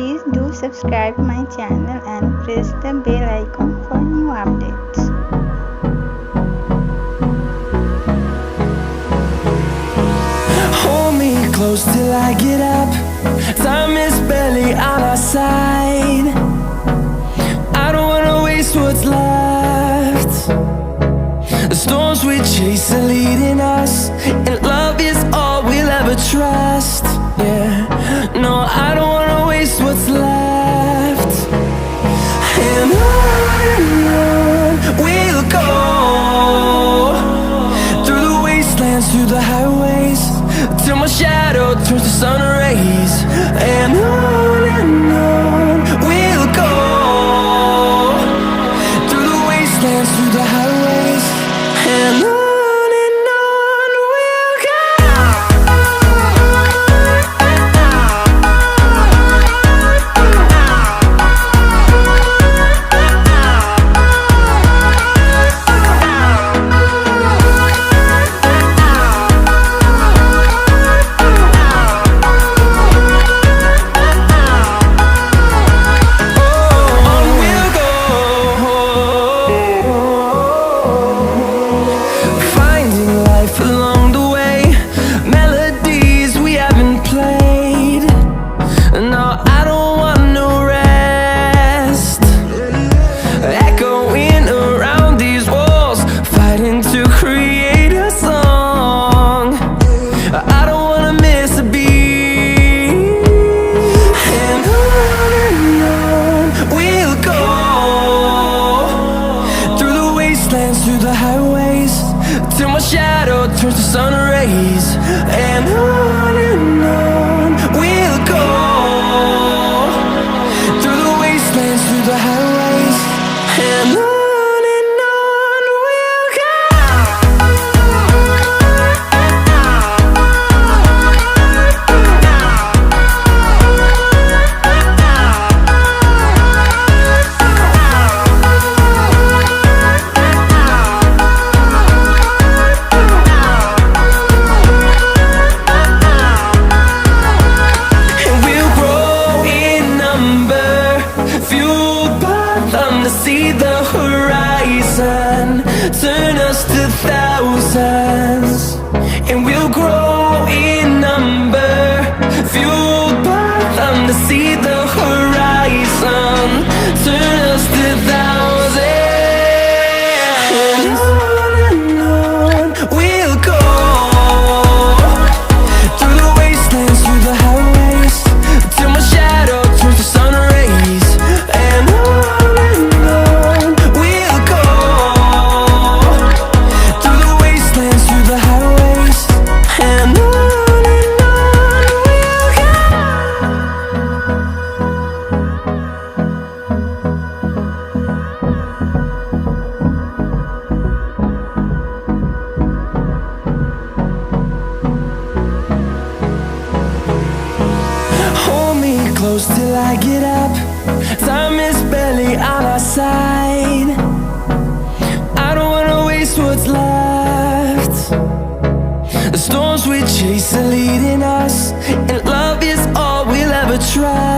Please do subscribe my channel and press the bell icon for new updates. Hold me close till I get up. Time is barely on our side. I don't wanna waste what's left. The storms we chase are leading us, and love is all we'll ever trust. Yeah, no, I don't wanna waste what's left. And on we'll go, through the wastelands, through the highways, till my shadow turns to sun rays. And on we'll go, through the wastelands, through the highways, and on. Through the highways, till my shadow turns to sun rays. And on we'll go, through the wastelands, through the highways, and on. See the horizon turn us to thousands, and we'll grow in number, fueled by them to see the horizon turn us to thousands. And on we'll go, through the wastelands, through the highways, till my shadow turns to sun rays. And on close till I get up. Time is barely on our side. I don't wanna waste what's left. The storms we chase are leading us, and love is all we'll ever try.